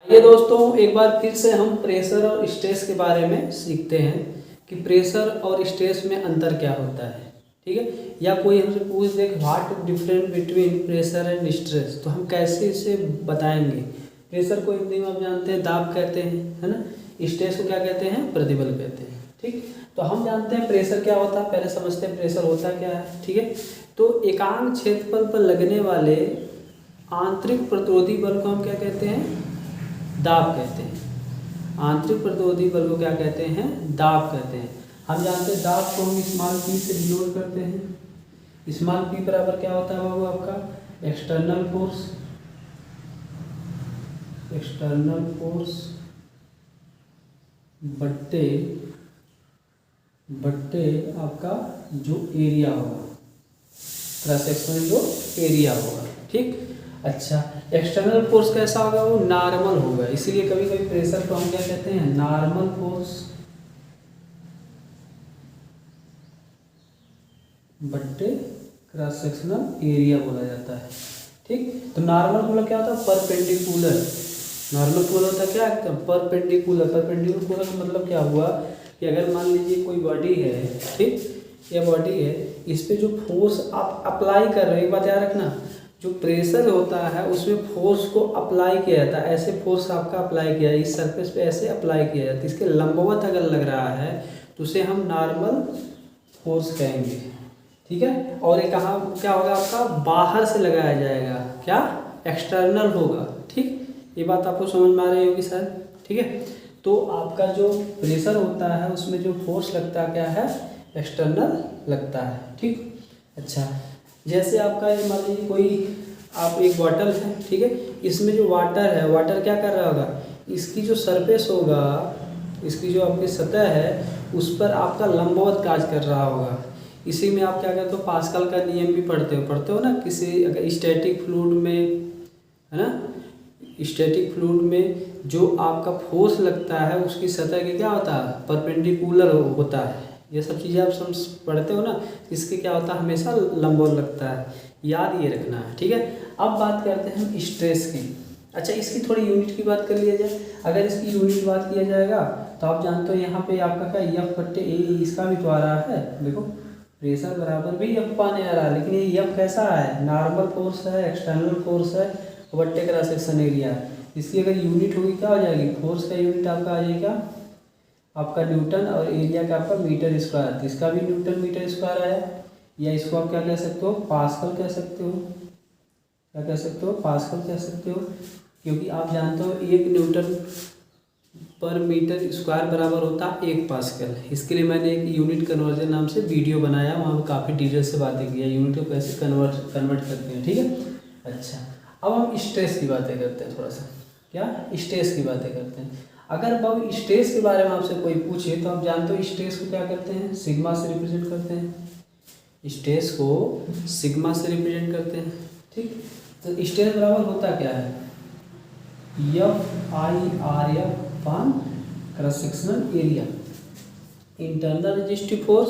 ये दोस्तों एक बार फिर से हम प्रेशर और स्ट्रेस के बारे में सीखते हैं कि प्रेशर और स्ट्रेस में अंतर क्या होता है। ठीक है, या कोई हमसे पूछ दे what difference between pressure and stress, तो हम कैसे इसे बताएंगे। प्रेशर को हिंदी में आप जानते हैं दाब कहते हैं, है ना। स्ट्रेस को क्या कहते हैं, प्रतिबल कहते हैं। ठीक, तो हम जानते हैं प्रेशर क्या होता है, पहले समझते हैं प्रेशर होता क्या है। ठीक है, तो एकांक क्षेत्रफल पर लगने वाले आंतरिक प्रतिरोधी बल को हम क्या कहते हैं, दाब कहते हैं। आंतरिक प्रतिरोधी बल को क्या कहते हैं, दाब कहते हैं। हम जानते हैं दाब को हम स्मॉल पी से डिनोट करते हैं। स्मॉल पी बराबर क्या होता है बाबू, आपका एक्सटर्नल फोर्स। एक्सटर्नल फोर्स बट्टे आपका जो एरिया होगा, क्रॉस सेक्शनल जो एरिया होगा। ठीक, अच्छा, एक्सटर्नल फोर्स कैसा होगा, वो नॉर्मल होगा। इसीलिए कभी कभी प्रेशर को हम क्या कहते हैं, नॉर्मल फोर्स बट्टे क्रॉस सेक्शनल एरिया बोला जाता है। ठीक, तो नॉर्मल मतलब क्या होता है, परपेंडिकुलर। नॉर्मल फोर्स होता है क्या, परपेंडिकुलर। परपेंडिकुलर का मतलब क्या हुआ कि अगर मान लीजिए कोई बॉडी है, ठीक, यह बॉडी है, इस पे जो फोर्स आप अप्लाई कर रहे हो, एक बात याद रखना, जो प्रेशर होता है उसमें फोर्स को अप्लाई किया जाता है। ऐसे फोर्स आपका अप्लाई किया है, इस सरफेस पे ऐसे अप्लाई किया जाता है। इसके लंबवत अगर लग रहा है तो उसे हम नॉर्मल फोर्स कहेंगे। ठीक है, और ये कहाँ क्या होगा, आपका बाहर से लगाया जाएगा, क्या, एक्सटर्नल होगा। ठीक, ये बात आपको समझ में आ रही होगी सर। ठीक है, तो आपका जो प्रेशर होता है उसमें जो फोर्स लगता है क्या है, एक्सटर्नल लगता है। ठीक, अच्छा, जैसे आपका ये मान लीजिए कोई आप एक बॉटल है, ठीक है, इसमें जो वाटर है, वाटर क्या कर रहा होगा, इसकी जो सरफेस होगा, इसकी जो आपकी सतह है उस पर आपका लंबवत काज कर रहा होगा। इसी में आप क्या कहते हो, पास्कल का नियम भी पढ़ते हो ना, किसी अगर स्टैटिक फ्लूइड में, है ना, स्टैटिक फ्लूइड में जो आपका फोर्स लगता है उसकी सतह के क्या होता है, परपेंडिकुलर होता है। ये सब चीज़ें आप समझ पढ़ते हो ना, इसके क्या होता है, हमेशा लंबवत लगता है, याद ये रखना है। ठीक है, अब बात करते हैं हम स्ट्रेस की। अच्छा, इसकी थोड़ी यूनिट की बात कर लिया जाए। अगर इसकी यूनिट बात किया जाएगा तो आप जानते हो यहाँ पे आपका क्या, एफ बट्टे ए, इसका भी तो आ रहा है। देखो प्रेशर बराबर भी एफ पाने आ रहा है, लेकिन ये एफ कैसा है, नॉर्मल फोर्स है, एक्सटर्नल फोर्स है, बट्टे क्रॉस सेक्शन एरिया। इसकी अगर यूनिट होगी क्या हो जाएगी, फोर्स का यूनिट आपका आ जाएगा आपका न्यूटन, और एरिया का आपका मीटर स्क्वायर। इसका भी न्यूटन मीटर स्क्वायर आया, या इसको आप क्या कह सकते हो, पास्कल कह सकते हो। क्या कह सकते हो, पास्कल कह सकते हो, क्योंकि आप जानते हो 1 न्यूटन पर मीटर स्क्वायर बराबर होता है 1 पास्कल। इसके लिए मैंने एक यूनिट कन्वर्जन नाम से वीडियो बनाया, वहाँ काफ़ी डिटेल से बातें की है यूनिट को कैसे कन्वर्ट करते हैं। ठीक है, अच्छा, अब हम स्ट्रेस की बातें करते हैं थोड़ा सा। क्या, स्ट्रेस की बातें करते हैं। अगर अब स्ट्रेस के बारे में आपसे कोई पूछे तो आप जानते हो स्ट्रेस को क्या करते हैं, सिग्मा से रिप्रेजेंट करते हैं। स्ट्रेस को सिग्मा से रिप्रेजेंट करते हैं। ठीक, तो स्ट्रेस बराबर होता क्या है, F/R/F upon cross sectional area, internal resistive force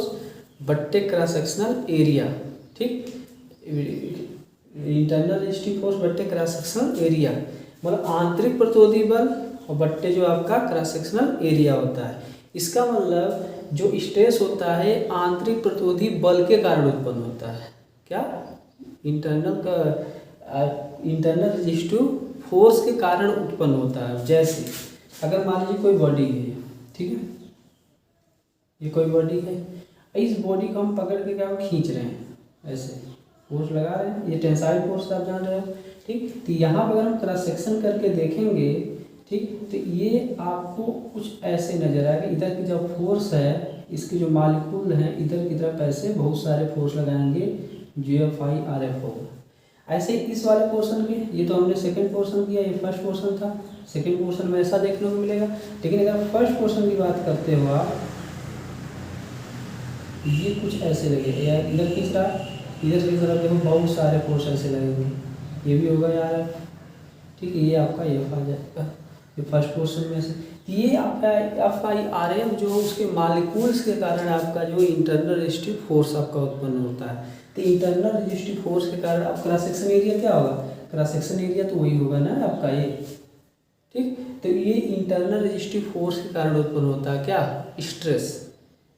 बट्टे क्रॉस सेक्शनल एरिया। ठीक, इंटरनल रेजिस्टिव फोर्स बट्टे क्रॉस सेक्शनल एरिया मतलब आंतरिक प्रतिरोधी बल और बट्टे जो आपका क्रॉस सेक्शनल एरिया होता है। इसका मतलब जो स्ट्रेस होता है आंतरिक प्रतिरोधी बल के कारण उत्पन्न होता है। क्या, इंटरनल रेजिस्टिव फोर्स के कारण उत्पन्न होता है। जैसे अगर मान लीजिए कोई बॉडी है, ठीक है, ये कोई बॉडी है, इस बॉडी को हम पकड़ के क्या खींच रहे हैं, ऐसे फोर्स लगा रहे हैं, ये टेंसाइल फोर्स आप जान रहे हो। ठीक, तो यहाँ पर अगर हम क्रॉस सेक्शन करके देखेंगे, ठीक, तो ये आपको कुछ ऐसे नजर आएगा। इधर की जो फोर्स है, इसके जो मालिक्यूल हैं इधर की तरफ ऐसे बहुत सारे फोर्स लगाएंगे, GF/RF होगा। ऐसे ही इस वाले पोर्शन के, ये तो हमने सेकंड पोर्शन किया, ये फर्स्ट पोर्शन था, सेकंड पोर्शन में ऐसा देखने को मिलेगा। लेकिन अगर फर्स्ट पोर्शन की बात करते हो आप, ये कुछ ऐसे लगेगा यार, इधर की तरफ देखो बहुत सारे फोर्स ऐसे लगेंगे, ये भी होगा यार। ठीक है, ये आपका एफ आ जाएगा, ये फर्स्ट पोर्शन में से। ये आपका F/RF जो उसके मालिक्यूल्स के कारण आपका जो इंटरनल रेजिस्टिव फोर्स आपका उत्पन्न होता है। तो इंटरनल रेजिस्टिव फोर्स के कारण अब क्रॉस सेक्शन एरिया क्या होगा, क्रॉस सेक्शन एरिया तो वही होगा ना आपका, ये ठीक। तो ये इंटरनल रेजिस्टिव फोर्स के कारण उत्पन्न होता है क्या, स्ट्रेस।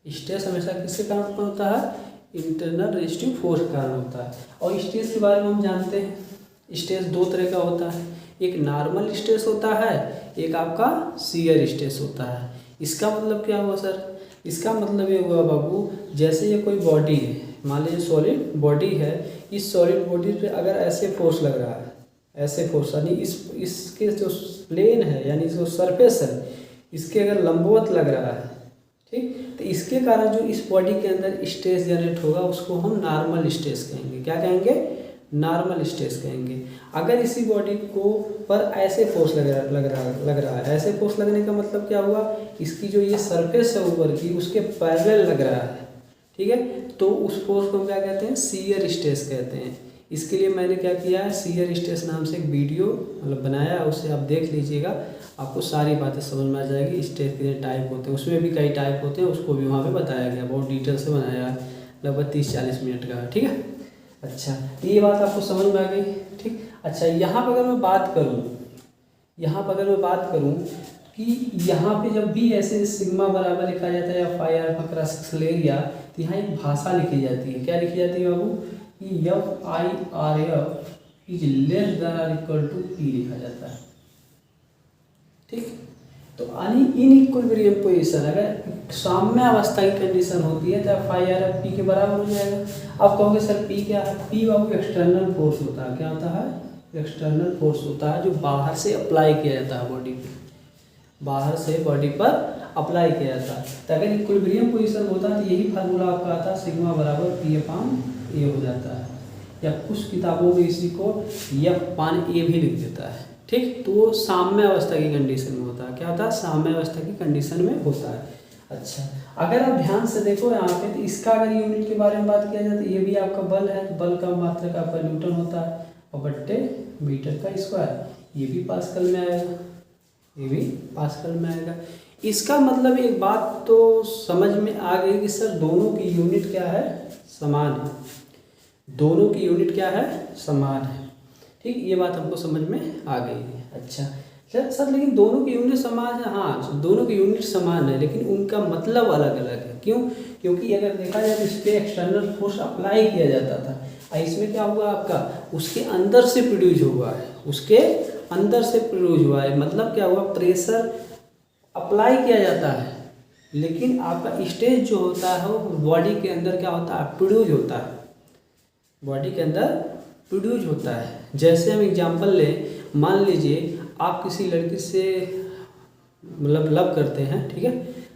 स्ट्रेस हमेशा किसके कारण उत्पन्न होता है, इंटरनल रेजिस्टिव फोर्स के कारण होता है। और स्ट्रेस के बारे में हम जानते हैं, स्ट्रेस दो तरह का होता है, एक नॉर्मल स्ट्रेस होता है, एक आपका शियर स्ट्रेस होता है। इसका मतलब क्या हुआ सर, इसका मतलब ये हुआ बाबू, जैसे ये कोई बॉडी है, मान लीजिए सॉलिड बॉडी है, इस सॉलिड बॉडी पे अगर ऐसे फोर्स लग रहा है, ऐसे फोर्स यानी इसके जो प्लेन है यानी जो सरफेस है, इसके अगर लंबवत लग रहा है, ठीक, तो इसके कारण जो इस बॉडी के अंदर स्ट्रेस जनरेट होगा उसको हम नॉर्मल स्ट्रेस कहेंगे। क्या कहेंगे, नॉर्मल स्ट्रेस कहेंगे। अगर इसी बॉडी को पर ऐसे फोर्स लग रहा है, ऐसे फोर्स लगने का मतलब क्या हुआ, इसकी जो ये सरफेस है ऊपर की उसके पैरेलल लग रहा है, ठीक है, तो उस फोर्स को हम क्या कहते हैं, शियर स्ट्रेस कहते हैं। इसके लिए मैंने क्या किया है, शियर स्ट्रेस नाम से एक वीडियो मतलब बनाया है, उसे आप देख लीजिएगा, आपको सारी बातें समझ में आ जाएगी। स्ट्रेस के टाइप होते हैं, उसमें भी कई टाइप होते हैं, उसको भी वहाँ पे बताया गया, बहुत डिटेल से बनाया है, लगभग 30-40 मिनट का, ठीक है। अच्छा, तो ये बात आपको समझ में आ गई, ठीक। अच्छा, यहाँ पर अगर मैं बात करूँ कि यहाँ पे जब भी ऐसे सिग्मा बराबर लिखा जाता है या phi alpha cross sectional area, तो यहाँ एक भाषा लिखी जाती है। क्या लिखी जाती है बाबू, कि FIRF इज लेस देन और इक्वल टू P लिखा जाता है, ठीक। तो इन इक्विलिब्रियम पोजीशन अगर साम्य अवस्था की कंडीशन होती है तो FIRF P के बराबर हो जाएगा। अब कहोगे सर P क्या है, P बाबू एक्सटर्नल फोर्स होता है। क्या होता है, एक्सटर्नल फोर्स होता है जो बाहर से अप्लाई किया जाता है बॉडी पे, बाहर से बॉडी पर अप्लाई किया जाता है। तो अगर इक्विलिब्रियम पोजीशन होता है तो यही फार्मूला आपका आता है, सिग्मा बराबर P/A हो जाता है, या कुछ किताबों में इसी को F/A भी लिख देता है, ठीक। तो वो साम्य अवस्था की कंडीशन में होता है। क्या होता है, साम्य अवस्था की कंडीशन में होता है। अच्छा, अगर आप ध्यान से देखो यहाँ पे, तो इसका अगर यूनिट के बारे में बात किया जाए तो ये भी आपका बल है, बल का मात्रक आपका न्यूटन होता है और बट्टे मीटर का स्क्वायर, ये भी पास्कल में आएगा, ये भी पास्कल में आएगा। इसका मतलब एक बात तो समझ में आ गई कि सर दोनों की यूनिट क्या है, समान है, दोनों की यूनिट क्या है, समान है, ठीक। ये बात हमको समझ में आ गई है। अच्छा सर लेकिन दोनों की यूनिट समान है, हाँ दोनों की यूनिट समान है, लेकिन उनका मतलब अलग अलग है। क्यों, क्योंकि अगर देखा जाए तो इस पर एक्सटर्नल फोर्स अप्लाई किया जाता था, और इसमें क्या हुआ आपका, उसके अंदर से प्रोड्यूस हुआ है, उसके अंदर से प्रोड्यूस हुआ है, मतलब क्या हुआ, प्रेशर अप्लाई किया जाता है, लेकिन आपका स्ट्रेस जो होता है वो बॉडी के अंदर क्या होता है, प्रोड्यूस होता है, बॉडी के अंदर प्रोड्यूस होता है। जैसे हम एग्जांपल लें, मान लीजिए आप किसी लड़की से मतलब लव करते हैं, ठीक है,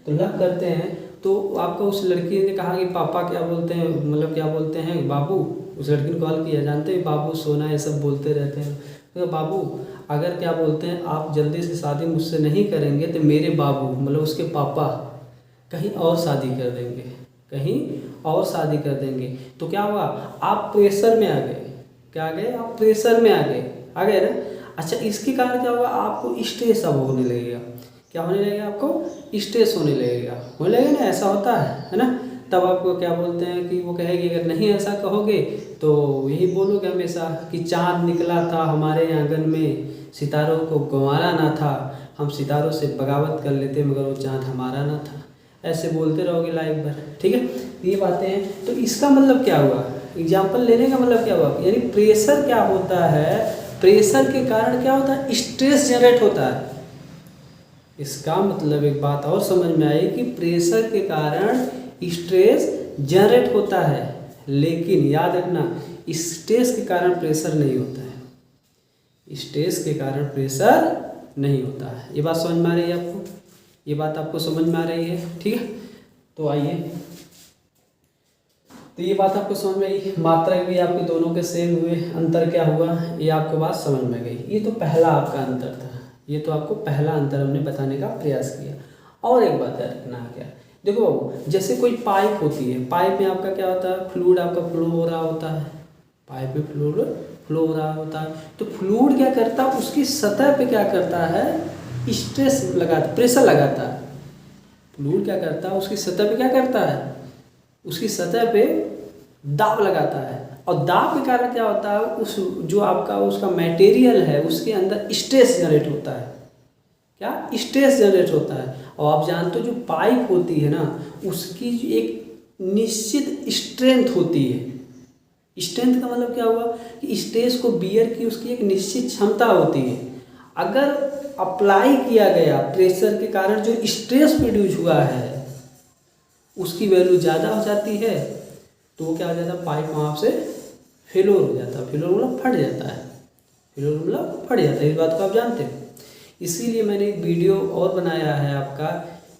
तो लव करते हैं तो आपको उस लड़की ने कहा कि पापा क्या बोलते हैं, मतलब क्या बोलते हैं, बाबू, उस लड़की ने कॉल किया, जानते हैं बाबू सोना ये सब बोलते रहते हैं, तो बाबू अगर क्या बोलते हैं आप जल्दी से शादी मुझसे नहीं करेंगे तो मेरे बाबू मतलब उसके पापा कहीं और शादी कर देंगे, कहीं और शादी कर देंगे। तो क्या हुआ, आप प्रेशर में आ गए, क्या आ गए, आप प्रेशर में आ गए ना। अच्छा, इसके कारण क्या होगा, आपको स्ट्रेस अब होने लगेगा, क्या होने लगेगा, आपको स्ट्रेस होने लगेगा ना, ऐसा होता है ना। तब आपको क्या बोलते हैं कि वो कहेगी, अगर नहीं ऐसा कहोगे तो यही बोलोगे हमेशा कि चाँद निकला था हमारे आंगन में, सितारों को गंवारा ना था, हम सितारों से बगावत कर लेते मगर वो चाँद हमारा ना था, ऐसे बोलते रहोगे लाइफ भर, ठीक है। ये बातें हैं। तो इसका मतलब क्या हुआ, एग्जाम्पल लेने का मतलब क्या हुआ, यानी प्रेशर क्या होता है, प्रेशर के कारण क्या होता है, स्ट्रेस जनरेट होता है। इसका मतलब एक बात और समझ में आई कि प्रेशर के कारण स्ट्रेस जनरेट होता है, लेकिन याद रखना स्ट्रेस के कारण प्रेशर नहीं होता है, स्ट्रेस के कारण प्रेशर नहीं होता है। ये बात समझ में आ रही है आपको, ये बात आपको समझ में आ रही है, ठीक है। तो आइए, तो ये बात आपको समझ में आई, मात्रा भी आपके दोनों के सेम हुए, अंतर क्या हुआ ये आपको बात समझ में गई। ये तो पहला आपका अंतर था, ये तो आपको पहला अंतर हमने बताने का प्रयास किया। और एक बात याद रखना क्या, देखो जैसे कोई पाइप होती है, पाइप में आपका क्या होता है, फ्लूइड आपका फ्लो हो रहा होता है, पाइप में फ्लूइड फ्लो हो रहा होता है। तो फ्लूइड क्या करता है, उसकी सतह पे क्या करता है, स्ट्रेस लगाता, प्रेशर लगाता है। फ्लूइड क्या करता है, उसकी सतह पे क्या करता है, उसकी सतह पे दाब लगाता है, और दाब के कारण क्या होता है, उस जो आपका उसका मटेरियल है उसके अंदर स्ट्रेस जनरेट होता है, क्या स्ट्रेस जनरेट होता है। और आप जानते हो जो पाइप होती है ना, उसकी जो एक निश्चित स्ट्रेंथ होती है। स्ट्रेंथ का मतलब क्या हुआ कि स्ट्रेस को बियर की उसकी एक निश्चित क्षमता होती है। अगर अप्लाई किया गया प्रेशर के कारण जो स्ट्रेस प्रोड्यूस हुआ है उसकी वैल्यू ज़्यादा हो जाती है, तो वो क्या हो जाता है, पाइप वहाँ से फेलोर हो जाता है। फेलोर मतलब फट जाता है, फेलोर मतलब फट जाता है, इस बात को आप जानते हैं। इसीलिए मैंने एक वीडियो और बनाया है आपका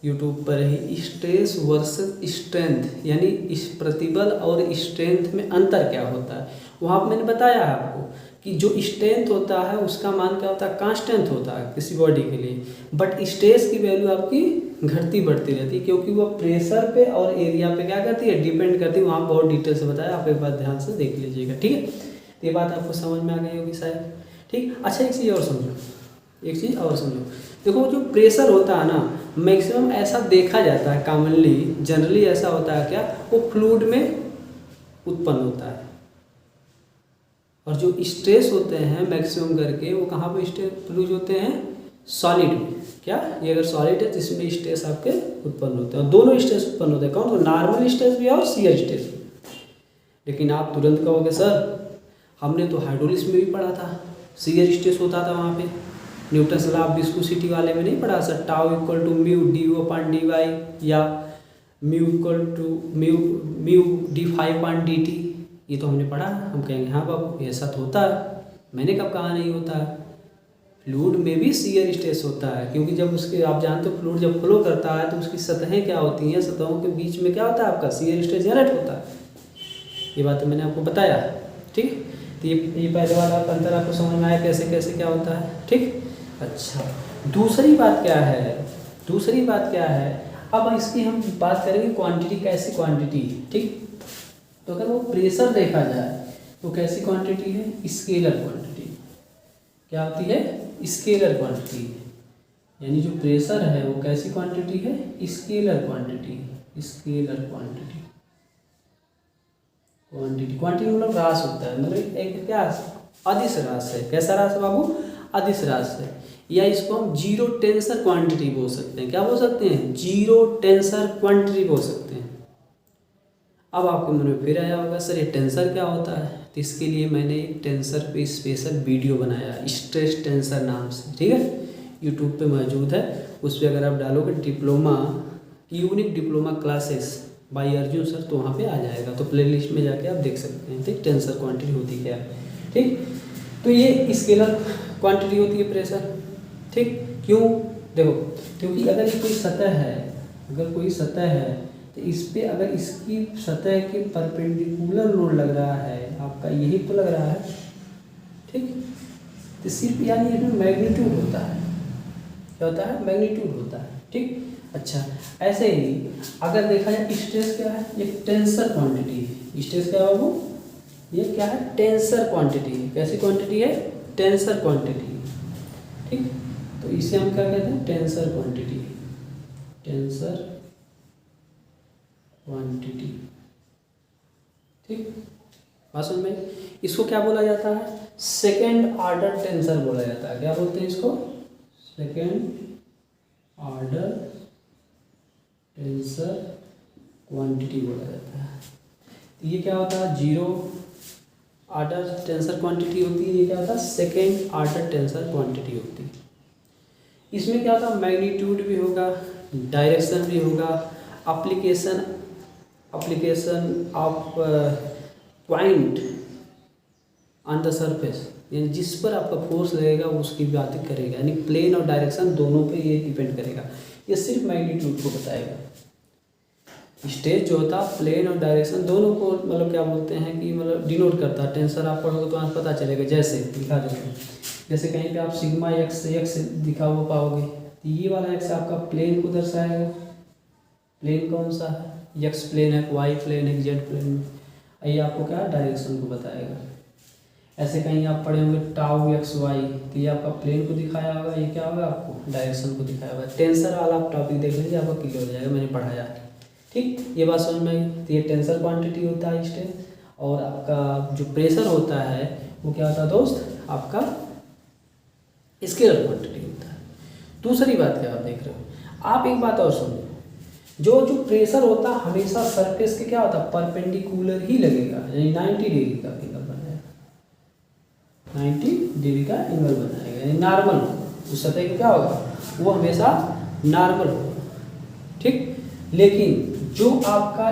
यूट्यूब पर ही, स्ट्रेस वर्सेस स्ट्रेंथ, यानी इस प्रतिबल और स्ट्रेंथ में अंतर क्या होता है। वहाँ पर मैंने बताया है आपको कि जो स्ट्रेंथ होता है उसका मान क्या होता है, कांस्टेंट होता है किसी बॉडी के लिए, बट स्ट्रेस की वैल्यू आपकी घटती बढ़ती रहती है, क्योंकि वो प्रेशर पे और एरिया पे क्या करती है, डिपेंड करती है। वहाँ बहुत डिटेल से बताया, आप एक बार ध्यान से देख लीजिएगा, ठीक है। तो ये बात आपको समझ में आ गई होगी शायद, ठीक। अच्छा एक चीज़ और समझो, एक चीज़ और समझो, देखो जो प्रेशर होता है ना, मैक्सिमम ऐसा देखा जाता है, कॉमनली जनरली ऐसा होता है क्या, वो फ्लूइड में उत्पन्न होता है। और जो स्ट्रेस होते हैं मैक्सिमम करके वो कहाँ पे स्ट्रेस प्रोड्यूस होते हैं, सॉलिड में। क्या ये अगर सॉलिड है तो इसमें स्ट्रेस आपके उत्पन्न होते हैं, और दोनों स्ट्रेस उत्पन्न होते हैं। कौन, तो नॉर्मल स्ट्रेस भी और शियर स्ट्रेस भी। लेकिन आप तुरंत कहोगे सर हमने तो हाइड्रोलिक्स में भी पढ़ा था, शियर स्ट्रेस होता था वहाँ पे, न्यूटन लॉ ऑफ विस्कोसिटी वाले में नहीं पढ़ा sir, tau equal to mu d o upon d y, या mu equal to mu d five upon d t, ये तो हमने पढ़ा। हम कहेंगे हाँ बाबू ऐसा तो होता है, मैंने कब कहा नहीं होता है। फ्लूइड में भी शियर स्ट्रेस होता है, क्योंकि जब उसके, आप जानते हो फ्लूइड जब फ्लो करता है तो उसकी सतहें क्या होती हैं, सतहों के बीच में क्या होता है, आपका शियर स्ट्रेस जनरेट होता है। ये बात मैंने आपको बताया, ठीक। तो ये पहले वाला अंतर आपको समझ में आया कैसे कैसे क्या होता है, ठीक। अच्छा दूसरी बात क्या है, दूसरी बात क्या है, अब इसकी हम बात करेंगे क्वांटिटी, कैसी क्वांटिटी, ठीक। तो अगर वो प्रेशर देखा जाए तो कैसी क्वांटिटी है, स्केलर क्वांटिटी। क्या होती है, स्केलर क्वांटिटी, यानी जो प्रेशर है वो कैसी क्वांटिटी है, scalar quantity. Scalar quantity, quantity quantity मतलब रास होता है, मतलब एक क्या अदिश रास है। कैसा रास है बाबू, अदिश रास है। या इसको हम जीरो टेंसर क्वांटिटी बोल सकते हैं। क्या बोल सकते हैं, जीरो टेंसर क्वांटिटी बोल सकते हैं। अब आपके मन में फिर आया होगा सर ये टेंसर क्या होता है, तो इसके लिए मैंने एक टेंसर पे स्पेशल वीडियो बनाया, स्ट्रेस टेंसर नाम से, ठीक है। यूट्यूब पे मौजूद है, उस पर अगर आप डालोगे diploma, unique diploma classes bye Arjun sir, तो वहाँ पे आ जाएगा। तो प्लेलिस्ट में जाके आप देख सकते हैं, ठीक। टेंसर क्वांटिटी होती क्या है, ठीक। तो ये स्केलर क्वांटिटी होती है प्रेशर, ठीक। क्यों, देखो क्योंकि अगर ये कोई सतह है, अगर कोई सतह है तो इस पे अगर इसकी सतह के परपेंडिकुलर लोड लग रहा है, आपका यही तो लग रहा है, ठीक। तो सिर्फ यानी इसमें मैग्नीट्यूड होता है, क्या होता है, मैग्नीट्यूड होता है, ठीक। अच्छा ऐसे ही अगर देखा जाए स्ट्रेस क्या है, ये टेंसर क्वांटिटी है। स्ट्रेस क्या है बाबू, ये क्या है, टेंसर क्वांटिटी है। कैसी क्वांटिटी है, टेंसर क्वांटिटी, ठीक। तो इसे हम क्या कहते हैं, टेंसर क्वांटिटी, टेंसर क्वांटिटी, ठीक। बात समझ में। इसको क्या बोला जाता है, सेकेंड ऑर्डर टेंसर बोला जाता है। क्या बोलते हैं इसको, सेकेंड ऑर्डर टेंसर क्वांटिटी बोला जाता है। तो ये क्या होता है, जीरो ऑर्डर टेंसर क्वांटिटी होती है, ये क्या होता है, सेकेंड ऑर्डर टेंसर क्वांटिटी होती है। इसमें क्या होता है, मैग्नीट्यूड भी होगा, डायरेक्शन भी होगा, application of point on the surface, यानी जिस पर आपका फोर्स लगेगा उसकी बात करेगा, यानी प्लेन और डायरेक्शन दोनों पे ये डिपेंड करेगा। ये सिर्फ मैग्नीट्यूड को बताएगा। स्ट्रेस जो होता है प्लेन और डायरेक्शन दोनों को मतलब क्या बोलते हैं कि मतलब डिनोट करता है। टेंसर आप पढ़ोगे तो आपको पता चलेगा, जैसे दिखा देते हैं, जैसे कहीं पे आप सिग्मा एक्स दिखा हुआ पाओगे, तो ये वाला एक्स आपका प्लेन को दर्शाएगा। प्लेन कौन सा है, एक्स प्लेन है, वाई प्लेन है, जेड प्लेन है। ये आपको क्या डायरेक्शन को बताएगा। ऐसे कहीं आप पढ़े होंगे टाउ एक्स वाई, तो ये आपका प्लेन को दिखाया होगा, ये क्या होगा आपको डायरेक्शन को दिखाया होगा। टेंसर वाला आप टॉपिक देख लीजिए, आपका क्लियर हो जाएगा, मैंने पढ़ाया है, ठीक। ये बात समझ में आई। तो ये टेंसर क्वांटिटी होता है स्ट्रेस, और आपका जो प्रेशर होता है वो क्या होता है दोस्त, आपका स्केलर क्वांटिटी होता है। दूसरी बात क्या आप देख रहे हो, आप एक बात और समझो, जो प्रेशर होता है हमेशा सरफेस के क्या होता है, परपेंडिकुलर ही लगेगा, यानी 90 डिग्री का एंगल बनाएगा, 90 डिग्री का एंगल बनाएगा, यानी नॉर्मल उस सतह का क्या होगा, वो हमेशा नॉर्मल होगा, ठीक। लेकिन जो आपका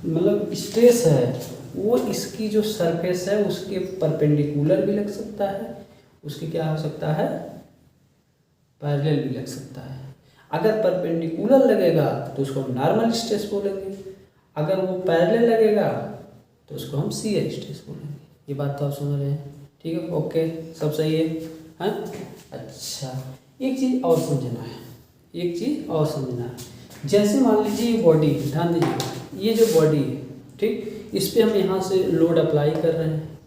मतलब स्ट्रेस है वो इसकी जो सरफेस है उसके परपेंडिकुलर भी लग सकता है, उसके क्या हो सकता है, पैरेलल भी लग सकता है। अगर परपेंडिकुलर लगेगा तो उसको हम नॉर्मल स्ट्रेस बोलेंगे, अगर वो पैरेलल लगेगा तो उसको हम शियर स्ट्रेस बोलेंगे। ये बात तो आप समझ रहे हैं, ठीक है, ओके, सब सही है, हाँ। अच्छा, एक चीज़ और समझना है, एक चीज़ और समझना है, जैसे मान लीजिए ये बॉडी, ध्यान दीजिए, ये जो बॉडी है, ठीक, इस पर हम यहाँ से लोड अप्लाई कर रहे हैं,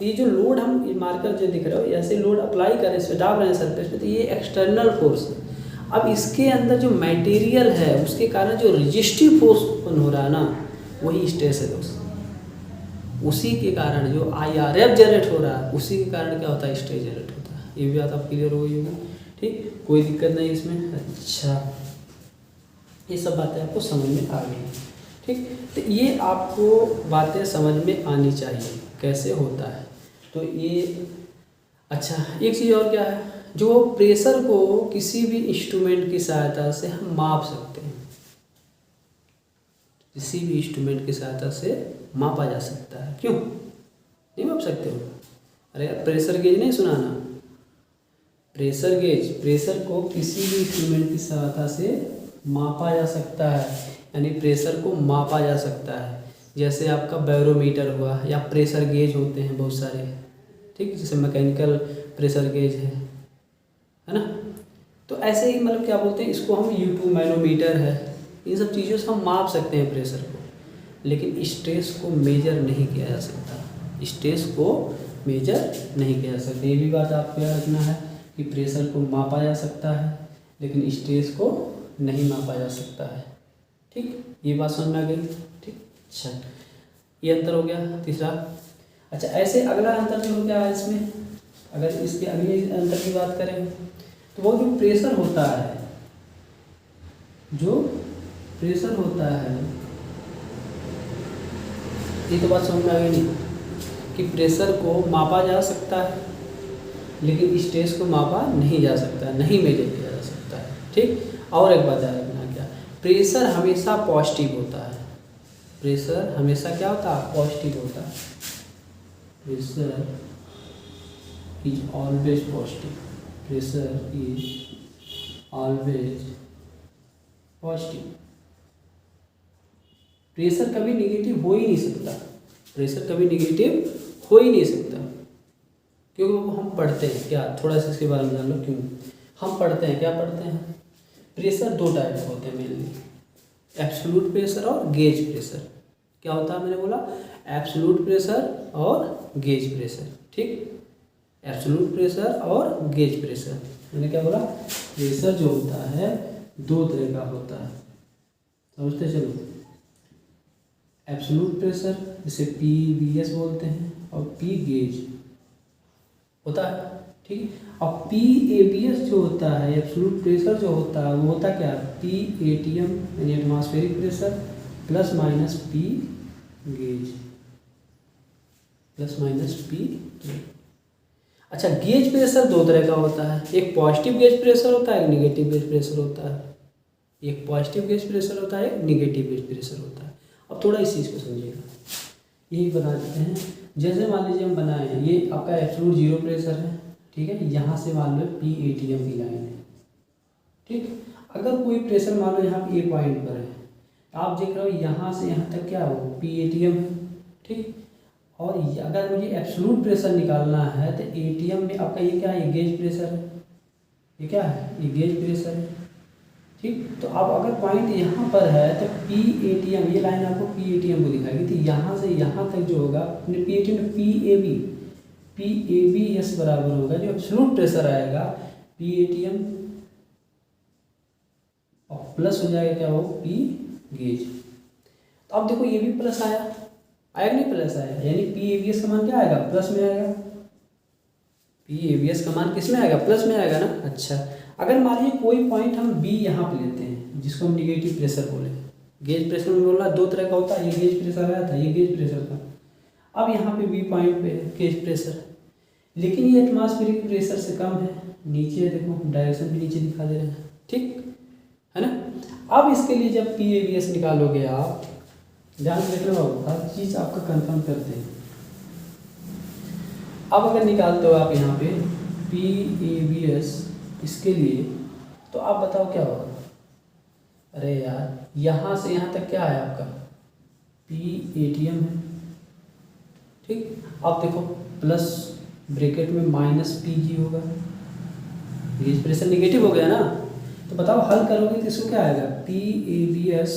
तो ये जो लोड हम मार्कर जो दिख रहा है ऐसे लोड अप्लाई कर रहे हैं, इस पर डाल रहे हैं सरफेस पे, तो ये एक्सटर्नल फोर्स है। अब इसके अंदर जो मटेरियल है उसके कारण जो रेजिस्टिव फोर्स उत्पन्न हो रहा है ना, वही स्ट्रेस है दोस्त। उसी के कारण जो IRF जनरेट हो रहा है उसी के कारण क्या होता है, स्ट्रेस जनरेट होता है। ये भी बात आप क्लियर हो गई होगी, ठीक, कोई दिक्कत नहीं इसमें। अच्छा, ये सब बातें आपको समझ में आ गई, ठीक। तो ये आपको बातें समझ में आनी चाहिए कैसे होता है, तो ये अच्छा। एक चीज़ और क्या है, जो प्रेशर को किसी भी इंस्ट्रूमेंट की सहायता से हम माप सकते हैं, किसी भी इंस्ट्रूमेंट की सहायता से मापा जा सकता है। क्यों नहीं माप सकते हो? अरे प्रेशर गेज नहीं सुना ना, प्रेशर गेज, प्रेशर को किसी भी इंस्ट्रूमेंट की सहायता से मापा जा सकता है, यानी प्रेशर को मापा जा सकता है। जैसे आपका बैरोमीटर हुआ या प्रेशर गेज होते हैं बहुत सारे, ठीक, जैसे मैकेनिकल प्रेशर गेज है ना। तो ऐसे ही मतलब क्या बोलते हैं इसको हम U2 मैनोमीटर है, इन सब चीज़ों से हम माप सकते हैं प्रेशर को, लेकिन स्ट्रेस को मेजर नहीं किया जा सकता, स्ट्रेस को मेजर नहीं किया जा सकता। ये भी बात आपको याद रखना है कि प्रेशर को मापा जा सकता है लेकिन स्ट्रेस को नहीं मापा जा सकता है, ठीक, ये बात समझ में आ गई, ठीक। अच्छा, ये अंतर हो गया तीसरा। अच्छा, ऐसे अगला अंतर जो हो गया इसमें, अगर इसके अगले अंतर की बात करें तो वो जो प्रेशर होता है, जो प्रेशर होता है, ये तो बात समझ में आ गई नहीं कि प्रेशर को मापा जा सकता है लेकिन स्ट्रेस को मापा नहीं जा सकता, नहीं मेजर किया जा सकता है, ठीक। और एक बात याद रखना, क्या प्रेशर हमेशा पॉजिटिव होता है, प्रेशर हमेशा क्या होता है, पॉजिटिव होता है, pressure is always positive, pressure is always positive. Pressure कभी नेगेटिव हो ही नहीं सकता, प्रेशर कभी नेगेटिव हो ही नहीं सकता, क्योंकि हम पढ़ते हैं क्या, थोड़ा सा इसके बारे में जान लो। क्यों हम पढ़ते हैं, क्या पढ़ते हैं, प्रेशर दो टाइप के होते हैं मेनली, एब्सोल्यूट प्रेशर और गेज प्रेशर। क्या होता है, मैंने बोला एब्सोल्यूट प्रेशर और गेज प्रेशर, ठीक, एब्सोल्यूट प्रेशर और गेज प्रेशर। मैंने क्या बोला, प्रेशर जो होता है दो तरह का होता है, समझते चलो। एब्सोल्यूट प्रेशर जिसे PVS बोलते हैं और P गेज होता है, ठीक। और PABS जो होता है, एब्सोल्यूट प्रेशर जो होता है वो होता क्या, PATM यानी atmospheric pressure plus minus P gauge, plus minus P gauge. अच्छा, गेज प्रेशर दो तरह का होता है, एक पॉजिटिव गेज प्रेशर होता है, एक निगेटिव गेज प्रेशर होता है, एक पॉजिटिव गेज प्रेशर होता है, एक निगेटिव गेज प्रेशर होता है। अब थोड़ा इस चीज़ को समझिएगा, यही बना देते हैं। जैसे मान लीजिए हम बनाए, ये आपका एब्सोल्यूट जीरो प्रेशर है, ठीक है, यहाँ से मान लो PATM की लाइन है, ठीक। अगर कोई प्रेशर मान लो यहाँ A पॉइंट पर है, आप देख रहे हो यहाँ से यहाँ तक क्या हो, PATM है, ठीक। और अगर मुझे एब्सोल्यूट प्रेशर निकालना है तो ATM में आपका ये क्या है, ये गेज प्रेशर है, ये क्या है, ये गेज प्रेशर है, ठीक। तो अब अगर पॉइंट यहाँ पर है तो PATM, ये लाइन आपको PATM को दिखाएगी, तो यहाँ से यहाँ तक जो होगा अपने PATM में PABS बराबर होगा जो एब्सोल्यूट प्रेशर आएगा PATM और प्लस हो जाएगा क्या, वो P गेज। तो अब देखो ये भी प्लस आया नहीं, प्लस आया, यानी PABS का मान क्या आएगा, प्लस में आएगा, PABS का मान किस में आएगा, प्लस में आएगा ना। अच्छा, अगर मान लीजिए कोई पॉइंट हम बी यहाँ पे लेते हैं जिसको हम निगेटिव प्रेशर बोले, गेज प्रेशर में बोला दो तरह का होता है, ये गेज प्रेशर आया था, ये गेज प्रेशर था। अब यहाँ पे बी पॉइंट पे है गेज प्रेशर, लेकिन ये एटमॉस्फेरिक प्रेशर से कम है, नीचे देखो डायरेक्शन भी नीचे दिखा दे रहे हैं, ठीक है ना। अब इसके लिए जब PAVS निकालोगे आप, ध्यान से देखना बाबू, हर चीज़ आपका कंफर्म करते हैं। अब अगर निकालते हो आप यहाँ पे PAVS इसके लिए, तो आप बताओ क्या होगा। अरे यार यहाँ से यहाँ तक क्या है आपका PATM है, ठीक। अब देखो प्लस ब्रैकेट में -PG होगा, गेज प्रेशर निगेटिव हो गया ना। तो बताओ हल करोगे तो इसको क्या आएगा, PAVS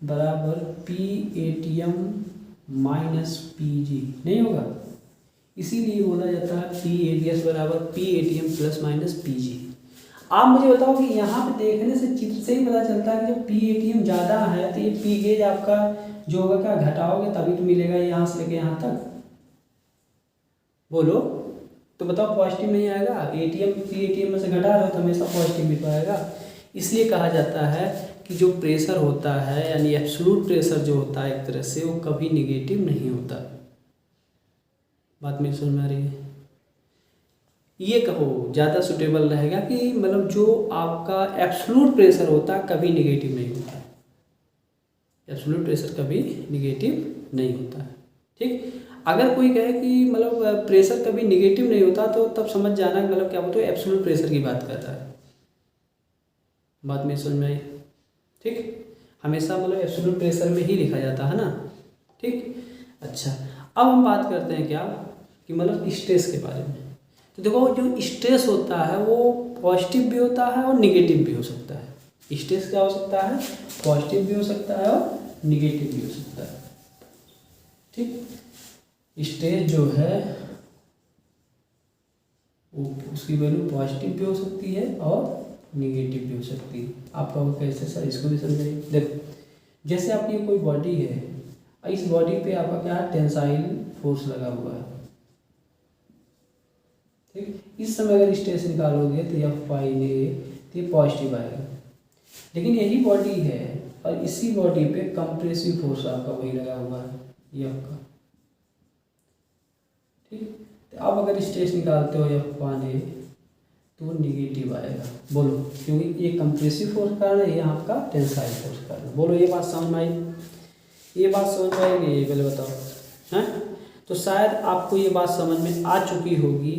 बराबर PATM -PG नहीं होगा। इसीलिए बोला जाता है PAVS बराबर PATM ± PG। आप मुझे बताओ कि यहाँ पे देखने से चित्र से ही पता चलता है कि जब PATM ज़्यादा है तो ये P गेज आपका जो होगा क्या घटाओगे तभी तो मिलेगा यहाँ से लेके यहाँ तक, बोलो। तो बताओ पॉजिटिव नहीं आएगा, PATM में से घटा रहे हो तो हमेशा पॉजिटिव भी तो आएगा। इसलिए कहा जाता है कि जो प्रेशर होता है यानी एब्सोल्यूट प्रेशर जो होता है एक तरह से वो कभी निगेटिव नहीं होता। बात मेरी समझ में आ रही है। ये कहो ज़्यादा सुटेबल रहेगा कि मतलब जो आपका एब्सोल्यूट प्रेशर होता है कभी निगेटिव नहीं होता है, एब्सोल्यूट प्रेशर कभी निगेटिव नहीं होता है, ठीक। अगर कोई कहे कि मतलब प्रेशर कभी निगेटिव नहीं होता तो तब समझ जाना मतलब क्या बोलते हो एब्सोल्यूट प्रेशर की बात कर रहा है। बात में समझ में आई, ठीक। हमेशा मतलब एब्सोल्यूट प्रेशर में ही लिखा जाता है ना, ठीक। अच्छा अब हम बात करते हैं क्या कि मतलब स्ट्रेस के बारे में। तो देखो जो स्ट्रेस होता है वो पॉजिटिव भी होता है और निगेटिव भी हो सकता है। स्ट्रेस क्या हो सकता है, पॉजिटिव भी हो सकता है और निगेटिव भी हो सकता है, ठीक। स्ट्रेस जो है वो उसकी वैल्यू पॉजिटिव भी हो सकती है और निगेटिव भी हो सकती है। आपका वो कैसे सर, इसको भी समझाइए। देखो जैसे आपकी कोई बॉडी है, इस बॉडी पे आपका क्या है टेंसाइल फोर्स लगा हुआ है, ठीक। इस समय अगर स्ट्रेस निकालोगे तो F ये पॉजिटिव आएगा। लेकिन यही बॉडी है और इसी बॉडी पे कंप्रेसिव फोर्स आपका वही लगा हुआ है ये आपका, ठीक। तो अब अगर स्ट्रेस निकालते हो F तो निगेटिव आएगा, बोलो, क्योंकि ये कंप्रेसिव फोर्स कारण है, ये आपका टेंसाइल फोर्स कारण। बोलो ये बात समझ में आई, ये बात समझ में आएगी, ये पहले बताओ हैं। तो शायद आपको ये बात समझ में आ चुकी होगी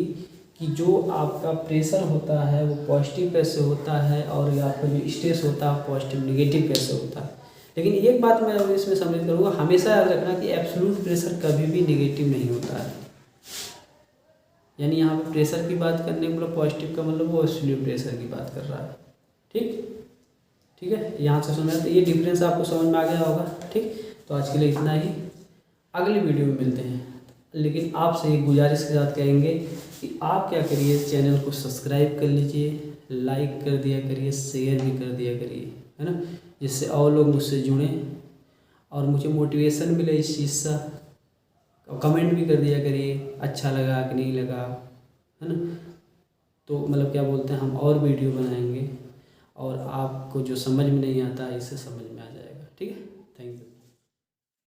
कि जो आपका प्रेशर होता है वो पॉजिटिव कैसे होता है और आपका जो स्ट्रेस होता है पॉजिटिव निगेटिव कैसे होता है। लेकिन एक बात मैं इसमें सम्मिलित करूँगा, हमेशा याद रखना कि एब्सोल्यूट प्रेशर कभी भी निगेटिव नहीं होता है। यानी यहाँ पे प्रेशर की बात करने मतलब पॉजिटिव का मतलब वो एब्सोल्यूट प्रेशर की बात कर रहा है, ठीक है। यहाँ से समझ तो ये डिफरेंस आपको समझ में आ गया होगा, ठीक। तो आज के लिए इतना ही, अगली वीडियो में मिलते हैं। लेकिन आपसे एक गुजारिश के साथ कहेंगे कि आप क्या करिए, चैनल को सब्सक्राइब कर लीजिए, लाइक कर दिया करिए, शेयर भी कर दिया करिए, है ना, जिससे और लोग मुझसे जुड़ें और मुझे मोटिवेशन मिले इस चीज़ से। कमेंट भी कर दिया करिए अच्छा लगा कि नहीं लगा, है ना। तो मतलब क्या बोलते हैं हम और वीडियो बनाएंगे और आपको जो समझ में नहीं आता इससे समझ में आ जाएगा, ठीक है। Thank you.